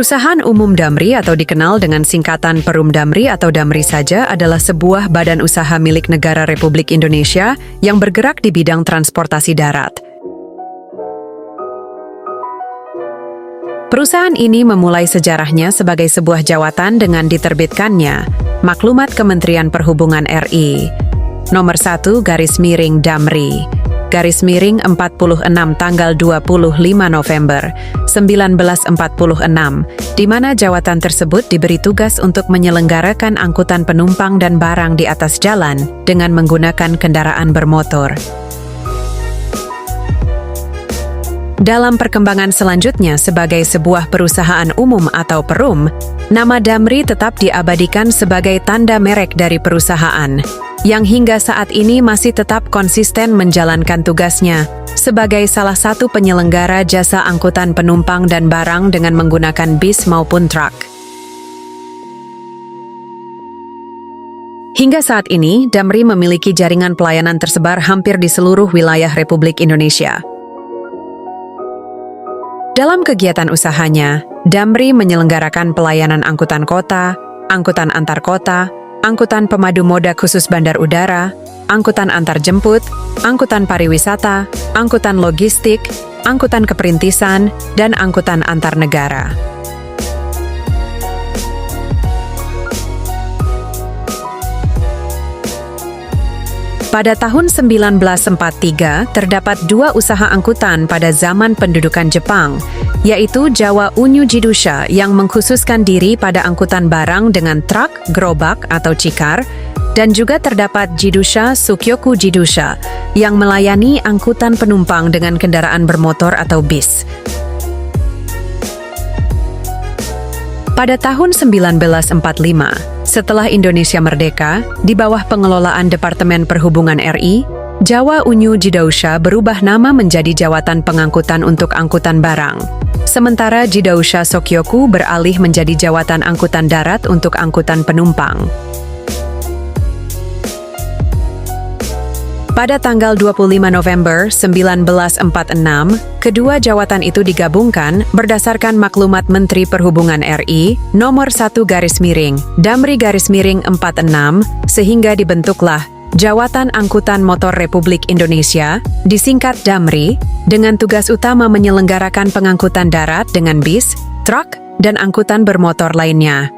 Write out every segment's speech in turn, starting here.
Perusahaan Umum Damri atau dikenal dengan singkatan Perum Damri atau Damri saja adalah sebuah badan usaha milik negara Republik Indonesia yang bergerak di bidang transportasi darat. Perusahaan ini memulai sejarahnya sebagai sebuah jawatan dengan diterbitkannya Maklumat Kementerian Perhubungan RI Nomor 1 /Damri /46 tanggal 25 November 1946, di mana jawatan tersebut diberi tugas untuk menyelenggarakan angkutan penumpang dan barang di atas jalan dengan menggunakan kendaraan bermotor. Dalam perkembangan selanjutnya sebagai sebuah perusahaan umum atau Perum, nama Damri tetap diabadikan sebagai tanda merek dari perusahaan, yang hingga saat ini masih tetap konsisten menjalankan tugasnya sebagai salah satu penyelenggara jasa angkutan penumpang dan barang dengan menggunakan bis maupun truk. Hingga saat ini, Damri memiliki jaringan pelayanan tersebar hampir di seluruh wilayah Republik Indonesia. Dalam kegiatan usahanya, Damri menyelenggarakan pelayanan angkutan kota, angkutan antar kota, angkutan pemadu moda khusus bandar udara, angkutan antar jemput, angkutan pariwisata, angkutan logistik, angkutan keperintisan, dan angkutan antar negara. Pada tahun 1943, terdapat dua usaha angkutan pada zaman pendudukan Jepang, yaitu Jawa Unyu Jidusha yang mengkhususkan diri pada angkutan barang dengan truk, gerobak, atau cikar, dan juga terdapat Jidusha Sukyoku Jidusha yang melayani angkutan penumpang dengan kendaraan bermotor atau bis. Pada tahun 1945, setelah Indonesia merdeka, di bawah pengelolaan Departemen Perhubungan RI, Jawa Unyu Jidusha berubah nama menjadi Jawatan Pengangkutan untuk Angkutan Barang. Sementara Jidusha Sokyoku beralih menjadi Jawatan Angkutan Darat untuk Angkutan Penumpang. Pada tanggal 25 November 1946, kedua jawatan itu digabungkan berdasarkan Maklumat Menteri Perhubungan RI Nomor 1 Damri /46, sehingga dibentuklah Jawatan Angkutan Motor Republik Indonesia, disingkat Damri, dengan tugas utama menyelenggarakan pengangkutan darat dengan bis, truk, dan angkutan bermotor lainnya.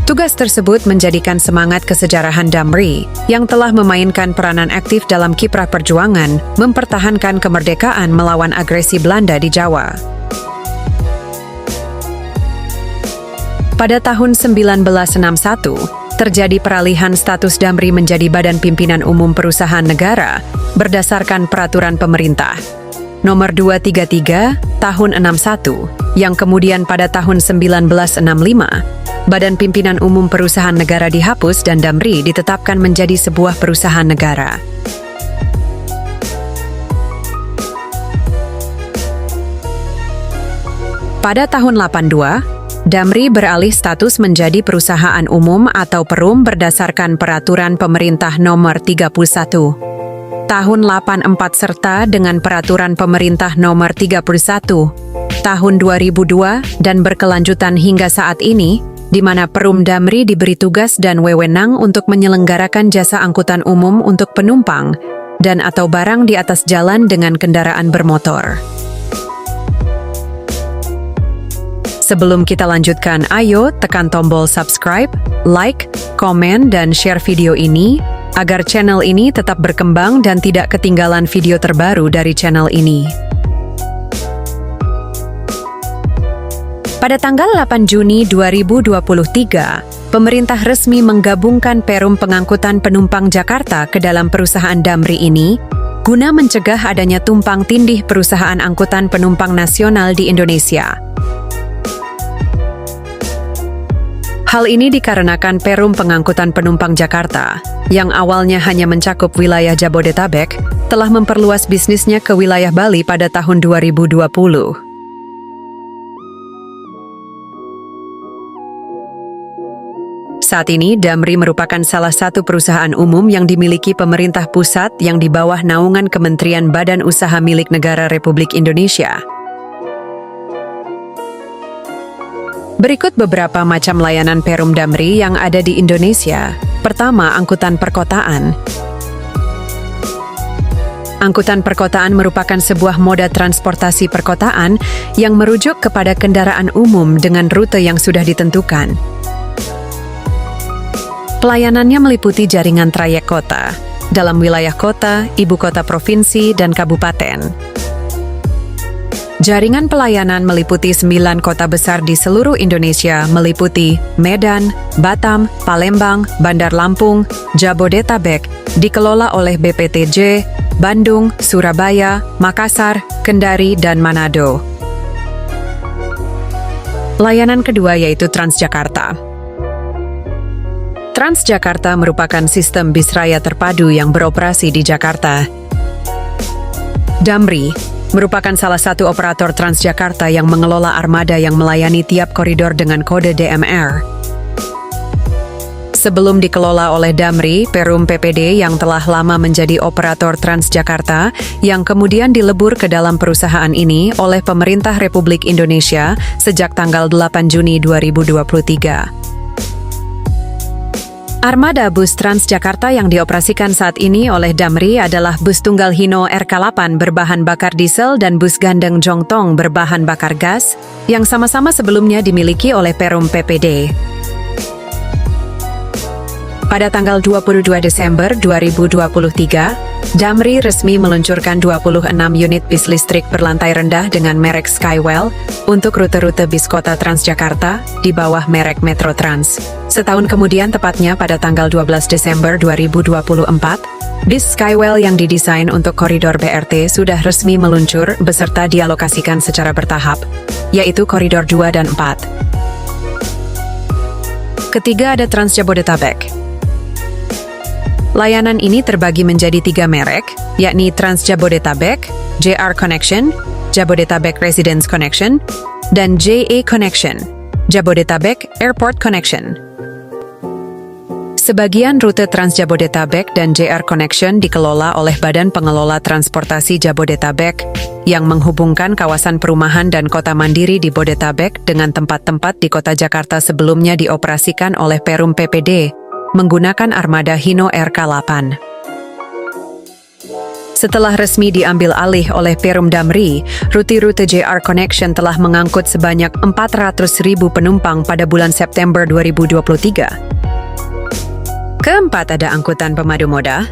Tugas tersebut menjadikan semangat kesejarahan Damri, yang telah memainkan peranan aktif dalam kiprah perjuangan mempertahankan kemerdekaan melawan agresi Belanda di Jawa. Pada tahun 1961, terjadi peralihan status Damri menjadi Badan Pimpinan Umum Perusahaan Negara berdasarkan Peraturan Pemerintah Nomor 233 Tahun 61, yang kemudian pada tahun 1965, Badan Pimpinan Umum Perusahaan Negara dihapus dan Damri ditetapkan menjadi sebuah perusahaan negara. Pada tahun 82, Damri beralih status menjadi perusahaan umum atau Perum berdasarkan Peraturan Pemerintah Nomor 31 Tahun 84 serta dengan Peraturan Pemerintah Nomor 31 Tahun 2002 dan berkelanjutan hingga saat ini, di mana Perum Damri diberi tugas dan wewenang untuk menyelenggarakan jasa angkutan umum untuk penumpang dan atau barang di atas jalan dengan kendaraan bermotor. Sebelum kita lanjutkan, ayo tekan tombol subscribe, like, komen, dan share video ini agar channel ini tetap berkembang dan tidak ketinggalan video terbaru dari channel ini. Pada tanggal 8 Juni 2023, pemerintah resmi menggabungkan Perum Pengangkutan Penumpang Jakarta ke dalam perusahaan Damri ini, guna mencegah adanya tumpang tindih perusahaan angkutan penumpang nasional di Indonesia. Hal ini dikarenakan Perum Pengangkutan Penumpang Jakarta, yang awalnya hanya mencakup wilayah Jabodetabek, telah memperluas bisnisnya ke wilayah Bali pada tahun 2020. Saat ini, Damri merupakan salah satu perusahaan umum yang dimiliki pemerintah pusat yang di bawah naungan Kementerian Badan Usaha Milik Negara Republik Indonesia. Berikut beberapa macam layanan Perum Damri yang ada di Indonesia. Pertama, angkutan perkotaan. Angkutan perkotaan merupakan sebuah moda transportasi perkotaan yang merujuk kepada kendaraan umum dengan rute yang sudah ditentukan. Pelayanannya meliputi jaringan trayek kota, dalam wilayah kota, ibu kota provinsi, dan kabupaten. Jaringan pelayanan meliputi 9 kota besar di seluruh Indonesia, meliputi Medan, Batam, Palembang, Bandar Lampung, Jabodetabek, dikelola oleh BPTJ, Bandung, Surabaya, Makassar, Kendari, dan Manado. Layanan kedua yaitu Transjakarta. Transjakarta merupakan sistem bis raya terpadu yang beroperasi di Jakarta. Damri merupakan salah satu operator Transjakarta yang mengelola armada yang melayani tiap koridor dengan kode DMR. Sebelum dikelola oleh Damri, Perum PPD yang telah lama menjadi operator Transjakarta, yang kemudian dilebur ke dalam perusahaan ini oleh pemerintah Republik Indonesia sejak tanggal 8 Juni 2023. Armada bus Transjakarta yang dioperasikan saat ini oleh Damri adalah bus tunggal Hino RK8 berbahan bakar diesel dan bus gandeng Jongtong berbahan bakar gas, yang sama-sama sebelumnya dimiliki oleh Perum PPD. Pada tanggal 22 Desember 2023, Damri resmi meluncurkan 26 unit bis listrik berlantai rendah dengan merek Skywell untuk rute-rute bis kota Transjakarta di bawah merek Metro Trans. Setahun kemudian, tepatnya pada tanggal 12 Desember 2024, bis Skywell yang didesain untuk koridor BRT sudah resmi meluncur beserta dialokasikan secara bertahap, yaitu koridor 2 dan 4. Ketiga ada Trans Jabodetabek. Layanan ini terbagi menjadi 3 merek, yakni Trans Jabodetabek, JR Connection, Jabodetabek Residence Connection, dan JA Connection, Jabodetabek Airport Connection. Sebagian rute Trans Jabodetabek dan JR Connection dikelola oleh Badan Pengelola Transportasi Jabodetabek yang menghubungkan kawasan perumahan dan kota mandiri di Bodetabek dengan tempat-tempat di kota Jakarta sebelumnya dioperasikan oleh Perum PPD menggunakan armada Hino RK8. Setelah resmi diambil alih oleh Perum Damri, rute-rute JR Connection telah mengangkut sebanyak 400.000 penumpang pada bulan September 2023. Keempat ada angkutan pemadu moda.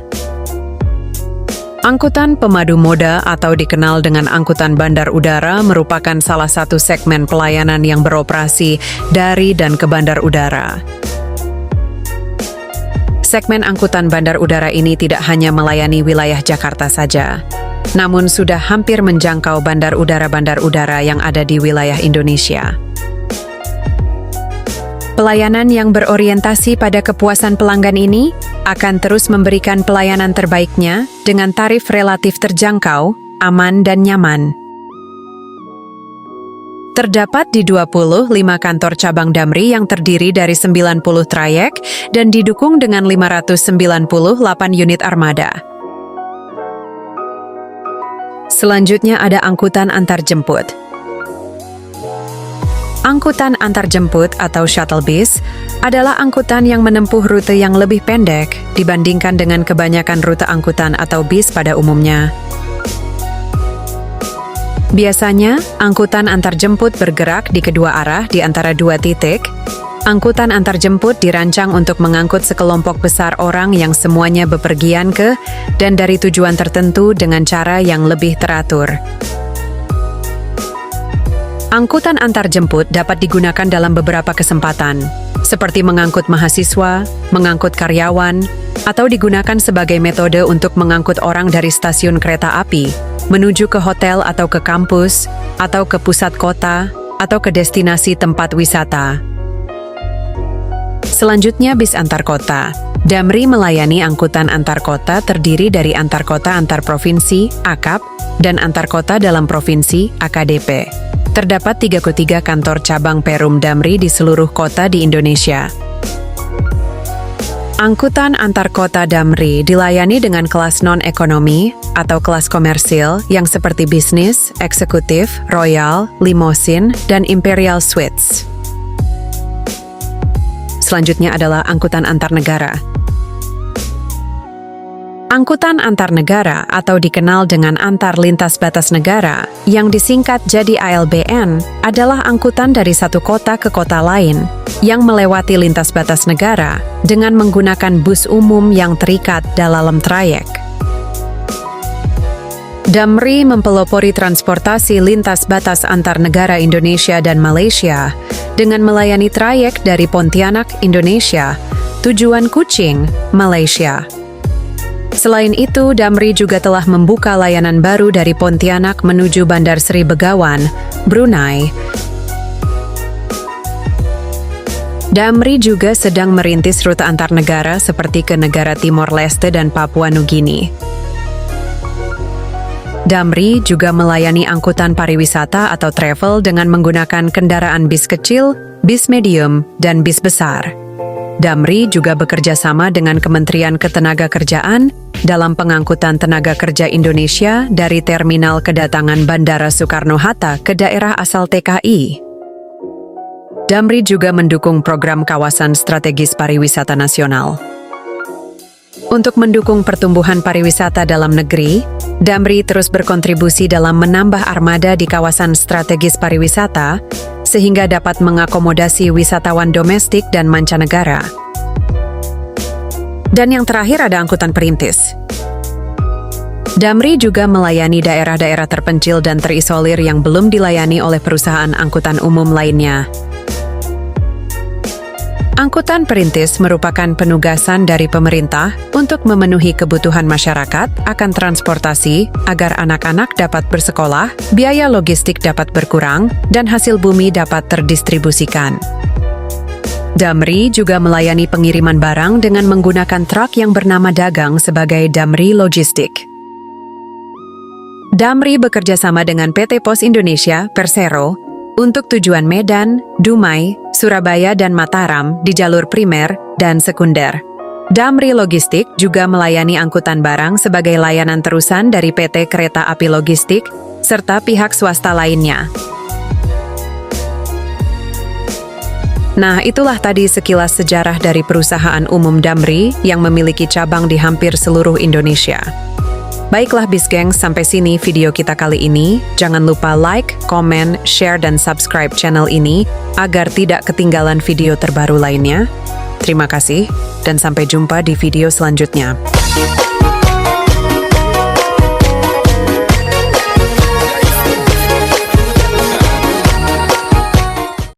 Angkutan pemadu moda atau dikenal dengan angkutan bandar udara merupakan salah satu segmen pelayanan yang beroperasi dari dan ke bandar udara. Segmen angkutan bandar udara ini tidak hanya melayani wilayah Jakarta saja, namun sudah hampir menjangkau bandar udara yang ada di wilayah Indonesia. Pelayanan yang berorientasi pada kepuasan pelanggan ini akan terus memberikan pelayanan terbaiknya dengan tarif relatif terjangkau, aman, dan nyaman. Terdapat di 25 kantor cabang Damri yang terdiri dari 90 trayek dan didukung dengan 598 unit armada. Selanjutnya ada angkutan antarjemput. Angkutan antarjemput atau shuttle bus adalah angkutan yang menempuh rute yang lebih pendek dibandingkan dengan kebanyakan rute angkutan atau bis pada umumnya. Biasanya, angkutan antarjemput bergerak di kedua arah di antara 2 titik. Angkutan antarjemput dirancang untuk mengangkut sekelompok besar orang yang semuanya bepergian ke dan dari tujuan tertentu dengan cara yang lebih teratur. Angkutan antarjemput dapat digunakan dalam beberapa kesempatan, seperti mengangkut mahasiswa, mengangkut karyawan, atau digunakan sebagai metode untuk mengangkut orang dari stasiun kereta api menuju ke hotel atau ke kampus, atau ke pusat kota, atau ke destinasi tempat wisata. Selanjutnya, bis antar kota. Damri melayani angkutan antar kota terdiri dari antar kota antar provinsi, AKAP, dan antar kota dalam provinsi, AKDP. Terdapat 33 kantor cabang Perum Damri di seluruh kota di Indonesia. Angkutan antar kota Damri dilayani dengan kelas non-ekonomi atau kelas komersil yang seperti bisnis, eksekutif, royal, limosin, dan imperial suites. Selanjutnya adalah angkutan antar negara. Angkutan antar negara atau dikenal dengan antar lintas batas negara yang disingkat jadi ALBN adalah angkutan dari satu kota ke kota lain yang melewati lintas batas negara dengan menggunakan bus umum yang terikat dalam trayek. Damri mempelopori transportasi lintas batas antar negara Indonesia dan Malaysia dengan melayani trayek dari Pontianak, Indonesia, tujuan Kuching, Malaysia. Selain itu, Damri juga telah membuka layanan baru dari Pontianak menuju Bandar Sri Begawan, Brunei. Damri juga sedang merintis rute antar negara seperti ke negara Timor Leste dan Papua Nugini. Damri juga melayani angkutan pariwisata atau travel dengan menggunakan kendaraan bis kecil, bis medium, dan bis besar. Damri juga bekerja sama dengan Kementerian Ketenagakerjaan dalam pengangkutan tenaga kerja Indonesia dari terminal kedatangan Bandara Soekarno-Hatta ke daerah asal TKI. Damri juga mendukung program kawasan strategis pariwisata nasional. Untuk mendukung pertumbuhan pariwisata dalam negeri, Damri terus berkontribusi dalam menambah armada di kawasan strategis pariwisata sehingga dapat mengakomodasi wisatawan domestik dan mancanegara. Dan yang terakhir ada angkutan perintis. Damri juga melayani daerah-daerah terpencil dan terisolir yang belum dilayani oleh perusahaan angkutan umum lainnya. Angkutan perintis merupakan penugasan dari pemerintah untuk memenuhi kebutuhan masyarakat akan transportasi agar anak-anak dapat bersekolah, biaya logistik dapat berkurang, dan hasil bumi dapat terdistribusikan. Damri juga melayani pengiriman barang dengan menggunakan truk yang bernama Dagang sebagai Damri Logistik. Damri bekerja sama dengan PT Pos Indonesia, Persero, untuk tujuan Medan, Dumai, Surabaya, dan Mataram di jalur primer dan sekunder. Damri Logistik juga melayani angkutan barang sebagai layanan terusan dari PT Kereta Api Logistik serta pihak swasta lainnya. Nah, itulah tadi sekilas sejarah dari perusahaan umum Damri yang memiliki cabang di hampir seluruh Indonesia. Baiklah Bisgeng, sampai sini video kita kali ini. Jangan lupa like, komen, share, dan subscribe channel ini agar tidak ketinggalan video terbaru lainnya. Terima kasih, dan sampai jumpa di video selanjutnya.